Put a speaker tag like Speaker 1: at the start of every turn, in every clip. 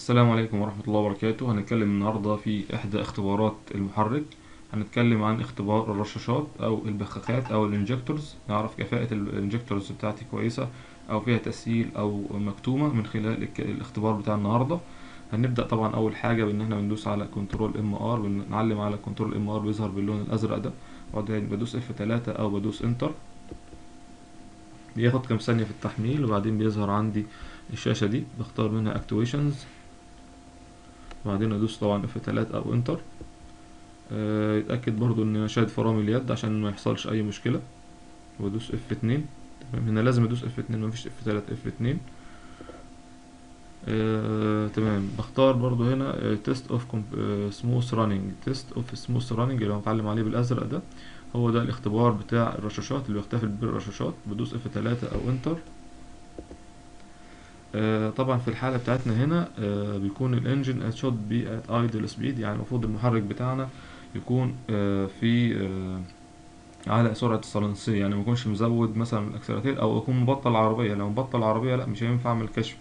Speaker 1: السلام عليكم ورحمة الله وبركاته. هنتكلم النهاردة في إحدى اختبارات المحرك. هنتكلم عن اختبار الرشاشات أو البخاخات أو الانجكتورز، نعرف كفاءة الانجكتورز بتاعتي كويسة أو فيها تسييل أو مكتومة من خلال الاختبار بتاع النهاردة. هنبدأ طبعا أول حاجة بإن احنا بندوس على كنترول ام ار، بنعلم على كنترول ام ار بيظهر باللون الأزرق ده، وبعدين بدوس F3 أو بدوس انتر. بياخد كام ثانية في التحميل وبعدين بيظهر عندي الشاشة دي، بختار منها اكتويشنز، وبعدين ادوس طبعا F3 او انتر. يتأكد برضو ان انا شاهد فرامل اليد عشان ما يحصلش اي مشكلة، وادوس F2. تمام، هنا لازم ادوس F2، مفيش F3، F2. تمام. بختار برضو هنا تيست اوف سموث راننج، تيست اوف سموث راننج اللي هو متعلم عليه بالازرق ده، هو ده الاختبار بتاع الرشاشات اللي بيختفي بالرشاشات. بدوس F3 او انتر. طبعا في الحالة بتاعتنا هنا بيكون الانجن should be at idle speed، يعني المفروض المحرك بتاعنا يكون في على سرعة الصلنسية، يعني ما يكونش مزود مثلا الاكسلراتير او يكون مبطل العربية. لو مبطل العربية لا، مش هينفع اعمل كشف،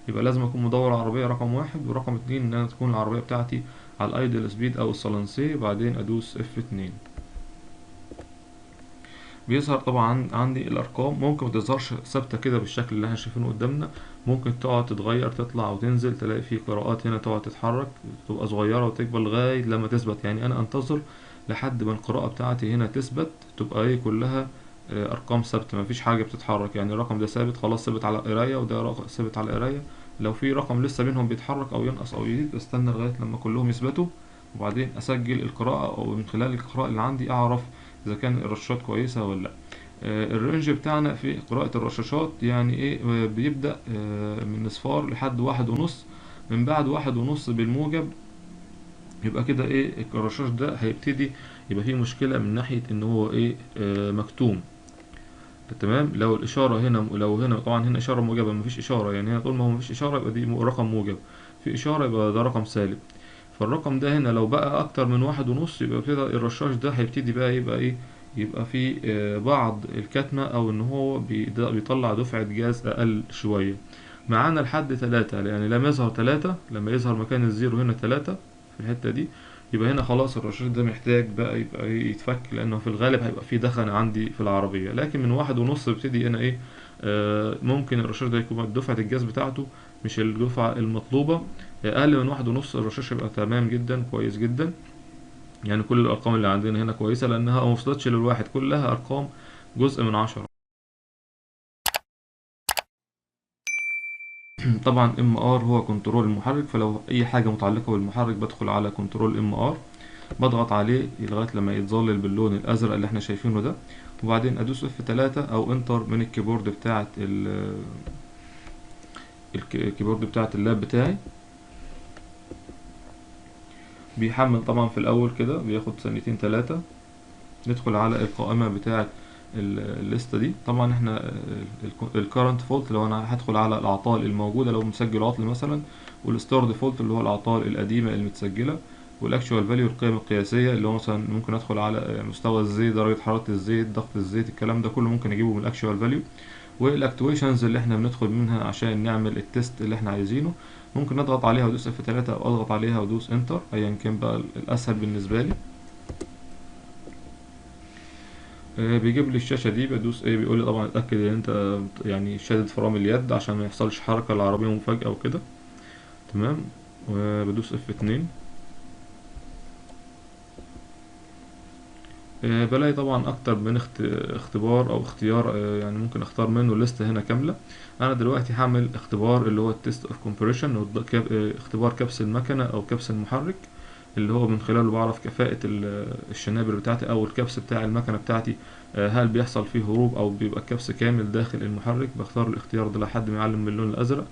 Speaker 1: يبقى لازم اكون مدور العربية رقم واحد، ورقم اتنين ان انا تكون العربية بتاعتي على الايدل سبيد او الصلنسية. بعدين ادوس F2. بيظهر طبعا عندي الارقام، ممكن متظهرش ثابته كده بالشكل اللي احنا شايفينه قدامنا، ممكن تقعد تتغير، تطلع وتنزل، تلاقي في قراءات هنا تقعد تتحرك، تبقى صغيره وتكبر لغايه لما تثبت. يعني انا انتظر لحد ما القراءه بتاعتي هنا تثبت، تبقى ايه كلها ارقام ثابته، مفيش حاجه بتتحرك. يعني الرقم ده ثابت خلاص، ثابت على القرايه، وده رقم ثابت على القرايه. لو في رقم لسه بينهم بيتحرك او ينقص او يزيد، استنى لغايه لما كلهم يثبتوا، وبعدين اسجل القراءه، او من خلال القراءه اللي عندي اعرف اذا كان الرشاشات كويسه ولا لا. الرينج بتاعنا في قراءة الرشاشات يعني ايه، بيبدأ من اصفار لحد 1.5. من بعد 1.5 بالموجب يبقى كده ايه، الرشاش ده هيبتدي يبقى فيه مشكلة من ناحية ان هو ايه مكتوم. تمام. لو الاشارة هنا، لو هنا طبعا هنا اشارة موجبة، مفيش اشارة، يعني هنا طول ما هو مفيش اشارة يبقى دي رقم موجب، في اشارة يبقى ده رقم سالب. فالرقم ده هنا لو بقى اكتر من 1.5، يبقى كده الرشاش ده هيبتدي بقى يبقى ايه، يبقى في بعض الكتمة، او ان هو بيطلع دفعة جاز اقل شوية. معانا لحد 3، يعني لما يظهر 3، لما يظهر مكان الزيرو هنا 3 في الحتة دي، يبقى هنا خلاص الرشاش ده محتاج بقى يبقى إيه، يتفك، لانه في الغالب هيبقى فيه دخن عندي في العربية. لكن من 1.5 بيبتدي هنا ايه، ممكن الرشاش ده يكون دفعة الجاز بتاعته مش الدفعة المطلوبة. اقل من 1.5 الرشاش يبقى تمام جدا، كويس جدا. يعني كل الارقام اللي عندنا هنا كويسة، لانها ما وصلتش للواحد، كلها ارقام جزء من 10. طبعا ام ار هو كنترول المحرك، فلو اي حاجة متعلقة بالمحرك بدخل على كنترول ام ار، بضغط عليه لغاية لما يتظلل باللون الازرق اللي احنا شايفينه ده، وبعدين ادوس F3 او انتر من الكيبورد بتاعة الكيبورد بتاعة اللاب بتاعي. بيحمل طبعا في الاول كده، بياخد ثانيتين 3. ندخل على القائمة بتاعة الليستة دي. طبعا احنا الكرنت فولت لو انا هدخل على الاعطال الموجودة لو مسجل عطل مثلا، والستار ديفولت اللي هو الاعطال القديمة المتسجلة، والاكشوال فاليو القيم القياسية اللي هو مثلا ممكن ادخل على مستوى الزيت، درجة حرارة الزيت، ضغط الزيت، الكلام ده كله ممكن اجيبه من الاكشوال فاليو. والاكتويشنز اللي احنا بندخل منها عشان نعمل التست اللي احنا عايزينه، ممكن اضغط عليها وادوس F3 او اضغط عليها وادوس انتر، ايا كان بقى الاسهل بالنسبة لي. بيجيب لي الشاشة دي، بدوس ايه، بيقول لي طبعا اتأكد ان انت يعني شادد فرامل اليد عشان ما يحصلش حركة العربية مفاجأة وكده. تمام. وبدوس F2. بلاقي طبعا اكتر من اختبار او اختيار، يعني ممكن اختار منه لستة هنا كاملة. انا دلوقتي هعمل اختبار اللي هو التست اوف كومبريشن، اختبار كبس المكنة او كبس المحرك، اللي هو من خلاله بعرف كفاءة الشنابر بتاعتي او الكبس بتاع المكنة بتاعتي، هل بيحصل فيه هروب او بيبقى الكبس كامل داخل المحرك. بختار الاختيار ده لحد ما يعلم باللون الازرق،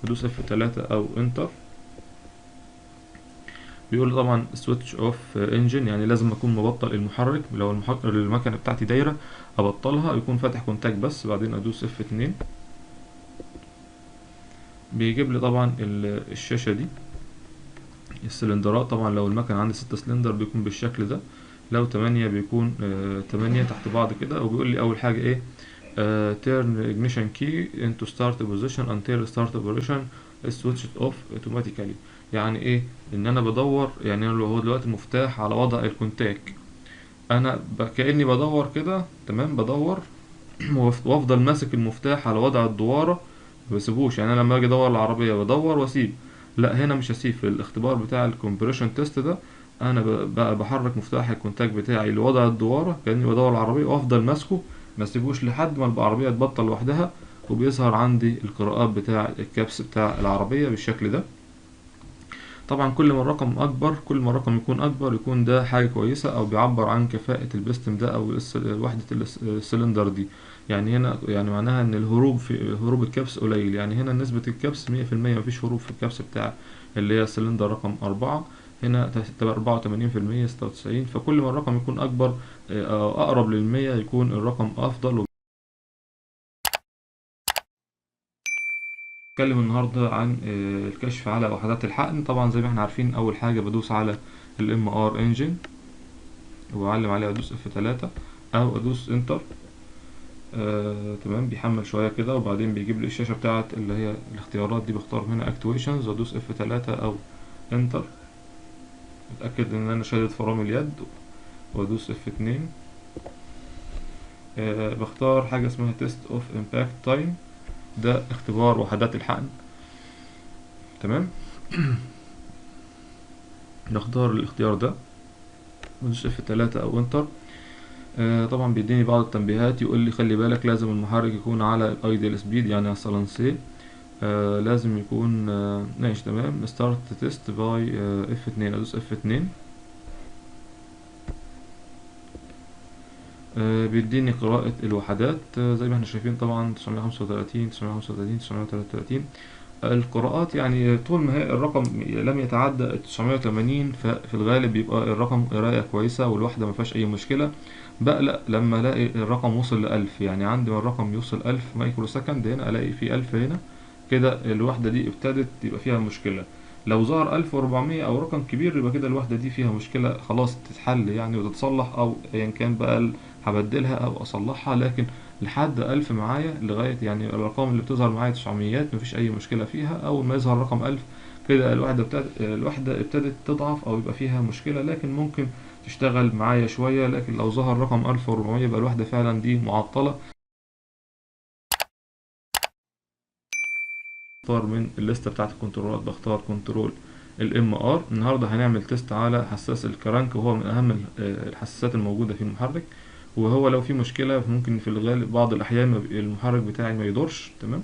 Speaker 1: بدوس F3 او انتر. بيقول طبعا سويتش اوف انجن، يعني لازم اكون مبطل المحرك. لو المكنه بتاعتي دايره ابطلها، يكون فاتح كونتاك بس، بعدين ادوس F2. بيجيب لي طبعا الشاشه دي السلندرات. طبعا لو المكنه عندي 6 سلندر بيكون بالشكل ده، لو 8 بيكون 8 تحت بعض كده. وبيقول لي اول حاجه ايه، turn ignition key into start position until start operation switched off automatically. يعني ايه؟ ان انا بدور، يعني انا لو هو دلوقتي المفتاح على وضع الكونتاك، انا كأني بدور كده، تمام، بدور وافضل ماسك المفتاح على وضع الدوارة، ما بسيبوش. يعني انا لما اجي ادور العربية بدور واسيب، لا هنا مش هسيب. في الاختبار بتاع الكومبريشن تيست ده انا بحرك مفتاح الكونتاك بتاعي لوضع الدوارة كأني بدور العربية، وافضل ماسكه ما اسيبوش لحد ما العربية تبطل لوحدها، وبيظهر عندي القراءات بتاع الكابس بتاع العربية بالشكل ده. طبعا كل ما الرقم اكبر، كل ما الرقم يكون اكبر، يكون ده حاجه كويسه او بيعبر عن كفاءه البستم ده او وحده السلندر دي. يعني هنا يعني معناها ان الهروب في هروب الكبس قليل. يعني هنا نسبه الكبس 100%، مفيش هروب في الكبس بتاع اللي هي السلندر رقم 4. هنا تبقى 84%، 96. فكل ما الرقم يكون اكبر أو اقرب للمية يكون الرقم افضل. هنتكلم النهاردة عن الكشف على وحدات الحقن. طبعا زي ما احنا عارفين، أول حاجة بدوس على الام ار انجن وأعلم عليها، أدوس F3 أو أدوس انتر. تمام، بيحمل شوية كده وبعدين بيجيب لي الشاشة بتاعت اللي هي الاختيارات دي. بختار هنا اكتويشنز وأدوس F3 أو انتر. أتأكد إن أنا شادد فرامل اليد وأدوس F2. بختار حاجة اسمها تيست اوف امباكت تايم، ده اختبار وحدات الحقن. تمام، نختار الاختيار ده وندوس F3 أو انتر. طبعا بيديني بعض التنبيهات، يقول لي خلي بالك لازم المحرك يكون على الايديال سبيد، يعني السلنسي لازم يكون ماشي. تمام، ستارت تيست باي F2. ادوس F2. بيديني قراءة الوحدات زي ما احنا شايفين طبعا 935 935 933. القراءات يعني طول ما هي الرقم لم يتعدى 980 ففي الغالب بيبقى الرقم قراءة كويسة والوحدة ما فيهاش أي مشكلة. بقلق لما ألاقي الرقم وصل ل1000، يعني عندي ما الرقم يوصل 1000 مايكرو سكند، هنا ألاقي في 1000 هنا، كده الوحدة دي ابتدت يبقى فيها مشكلة. لو ظهر 1400 أو رقم كبير يبقى كده الوحدة دي فيها مشكلة، خلاص تتحل يعني وتتصلح، أو أيا كان بقى هبدلها أو أصلحها. لكن لحد 1000 معايا، لغاية يعني الأرقام اللي بتظهر معايا 900 مفيش أي مشكلة فيها. أول ما يظهر رقم 1000 كده الوحدة ابتدت تضعف أو يبقى فيها مشكلة، لكن ممكن تشتغل معايا شوية. لكن لو ظهر رقم 1400 يبقى الوحدة فعلا دي معطلة. بختار من الليستة بتاعت الكنترولات، بختار كنترول الام ار. النهاردة هنعمل تيست على حساس الكرانك، وهو من أهم الحساسات الموجودة في المحرك. وهو لو في مشكلة ممكن في الغالب بعض الأحيان المحرك بتاعي ما يدورش. تمام،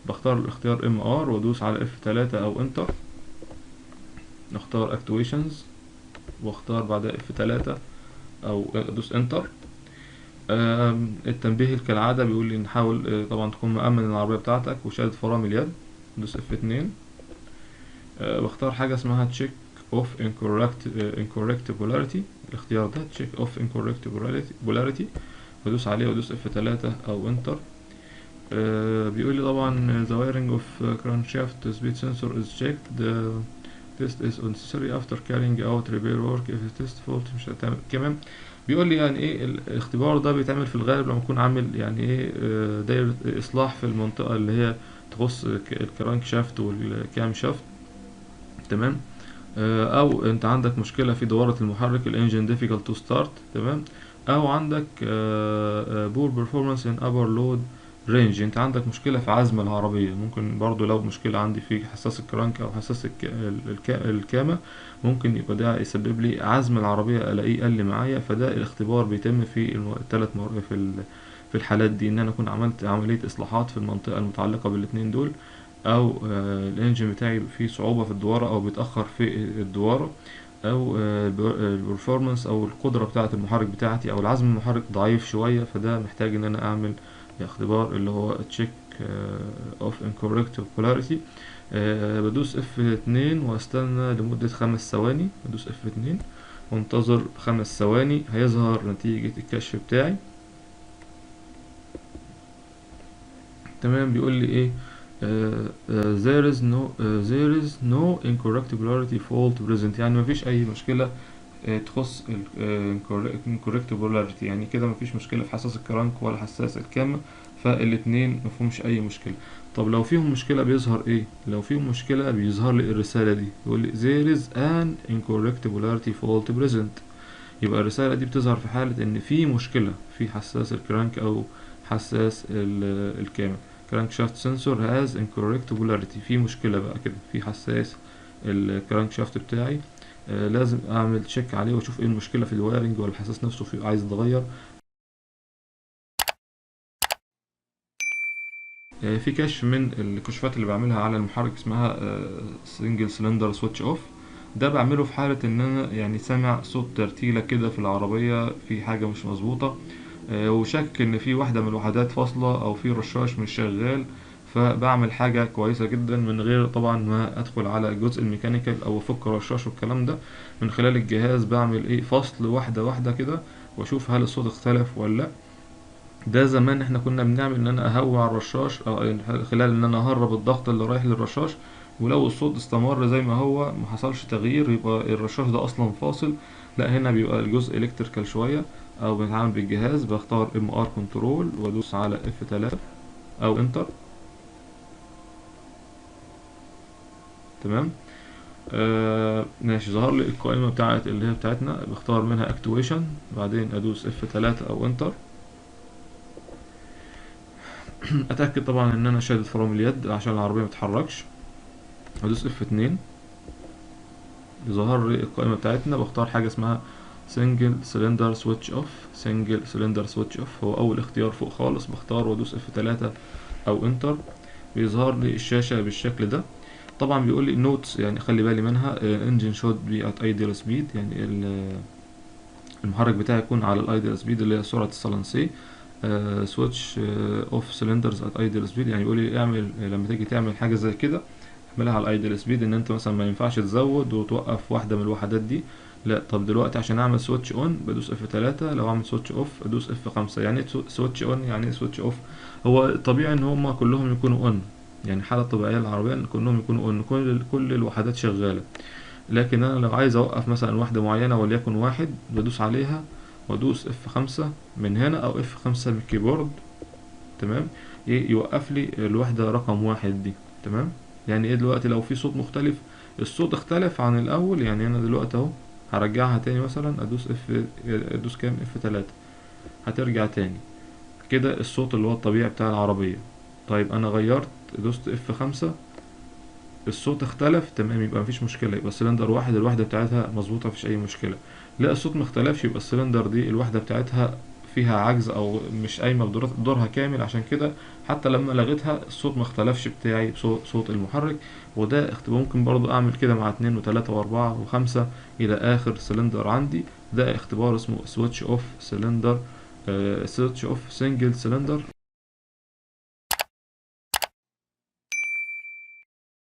Speaker 1: بختار الاختيار ام ار وادوس على F3 او انتر. نختار اكتويشنز واختار بعدها F3 او ادوس انتر. التنبيه كالعادة بيقول لي نحاول طبعا تكون مأمن العربية بتاعتك وشادد فرامل اليد. ادوس F2. بختار حاجة اسمها check of incorrect polarity. الاختيار ده check of incorrect polarity، بدوس عليه وادوس F3 او انتر. بيقول لي طبعا the wiring of crankshaft speed sensor is checked. The test is necessary after carrying out repair work if the test fault. مش هتعمل كمان. بيقول لي يعني ايه الاختبار ده بيتعمل في الغالب لما اكون عامل يعني ايه داير اصلاح في المنطقة اللي هي تخص الكرانك شافت والكام شافت. تمام، او انت عندك مشكلة في دورة المحرك الانجن difficult to start. تمام، او عندك poor performance in upper load range، انت عندك مشكلة في عزم العربية. ممكن برضو لو مشكلة عندي في حساس الكرانك او حساس الكامة، ممكن يبقى ده يسبب لي عزم العربية الاقيه قل معايا. فده الاختبار بيتم في الثلاث في الحالات دي، ان انا اكون عملت عملية اصلاحات في المنطقة المتعلقة بالاتنين دول، او الانجن بتاعي فيه صعوبة في الدوارة او بيتأخر في الدوارة، او البرفورمانس او القدرة بتاعة المحرك بتاعتي او العزم المحرك ضعيف شوية. فده محتاج ان انا اعمل اختبار اللي هو check of incorrect polarity. بدوس F2 واستنى لمدة 5 ثواني. بدوس F2 وانتظر 5 ثواني، هيظهر نتيجة الكشف بتاعي. تمام، بيقول لي ايه there is no incorrect polarity fault present، يعني مفيش اي مشكلة تخص incorrect polarity. يعني كده مفيش مشكلة في حساس الكرانك ولا حساس الكامة، فالاتنين مفهومش اي مشكلة. طب لو فيهم مشكلة بيظهر ايه؟ لو فيهم مشكلة بيظهر لي الرسالة دي، يقول لي there is an incorrect polarity fault present. يبقى الرسالة دي بتظهر في حالة ان في مشكلة في حساس الكرانك او حساس الكامل. crank shaft sensor has incorrect polarity، في مشكلة بقى كده في حساس الكرانك شافت بتاعي. لازم اعمل تشيك عليه واشوف ايه المشكلة في الوايرنج ولا الحساس نفسه فيه عايز يتغير. في كشف من الكشوفات اللي بعملها على المحرك اسمها سنجل سلندر سويتش اوف. ده بعمله في حالة ان انا يعني سامع صوت ترتيلة كده في العربية، في حاجة مش مظبوطة، وشك ان في واحدة من الوحدات فاصلة او في رشاش مش شغال. فبعمل حاجة كويسة جدا من غير طبعا ما ادخل على الجزء الميكانيكال او افك رشاش والكلام ده. من خلال الجهاز بعمل ايه فصل واحدة واحدة كده، واشوف هل الصوت اختلف ولا لا. ده زمان احنا كنا بنعمل ان انا اهوي على الرشاش او خلال ان انا اهرب الضغط اللي رايح للرشاش، ولو الصوت استمر زي ما هو ما حصلش تغيير يبقى الرشاش ده اصلا فاصل. لا هنا بيبقى الجزء الكتريكال شوية، او بنتعامل بالجهاز بختار ام ار كنترول وادوس على اف 3 او انتر. تمام. ماشي، ظهر لي القائمة بتاعت اللي هي بتاعتنا، بختار منها اكتويشن، بعدين ادوس اف 3 او انتر. اتاكد طبعا ان انا شادد فرامل اليد عشان العربية متتحركش، ادوس اف 2. يظهر لي القائمة بتاعتنا، بختار حاجة اسمها سنجل سلندر سويتش اوف. سنجل سلندر سويتش اوف هو اول اختيار فوق خالص، بختار وادوس اف 3 او انتر. بيظهر لي الشاشة بالشكل ده. طبعا بيقول لي نوتس يعني خلي بالي منها، انجن شود بي ات ايديال سبيد، يعني المحرك بتاعي يكون على الايديال سبيد اللي هي سرعة الصلنسي. سويتش اوف سلندرز ات ايديال سبيد، يعني بيقول لي اعمل لما تيجي تعمل حاجة زي كده اعملها على الايدل سبيد، ان انت مثلا ما ينفعش تزود وتوقف واحده من الوحدات دي. لا طب دلوقتي عشان اعمل سويتش اون بدوس اف 3، لو اعمل سويتش اوف ادوس اف 5. يعني ايه سويتش اون يعني ايه سويتش اوف؟ هو طبيعي ان هما كلهم يكونوا اون، يعني حاله طبيعيه للعربيه ان كلهم يكونوا اون، كل الوحدات شغاله. لكن انا لو عايز اوقف مثلا واحده معينه وليكن واحد، بدوس عليها وادوس اف 5 من هنا او اف 5 من الكيبورد. تمام. يوقف لي الوحدة رقم واحد دي. تمام. يعني ايه دلوقتي لو في صوت مختلف، الصوت اختلف عن الاول، يعني انا دلوقتي اهو هرجعها تاني، مثلا ادوس كام اف 3 هترجع تاني كده الصوت اللي هو الطبيعي بتاع العربية. طيب انا غيرت دوست اف 5، الصوت اختلف، تمام، يبقى مفيش مشكلة، يبقى السلندر واحد الوحدة بتاعتها مظبوطة مفيش أي مشكلة. لا الصوت مختلفش، يبقى السلندر دي الوحدة بتاعتها فيها عجز أو مش قايمة بدورها كامل، عشان كده حتى لما لغيتها الصوت مختلفش بتاعي بصوت المحرك. وده ممكن برضو أعمل كده مع اتنين وتلاتة وأربعة وخمسة إلى آخر سلندر عندي. ده اختبار اسمه سويتش أوف سلندر، سويتش أوف سنجل سلندر.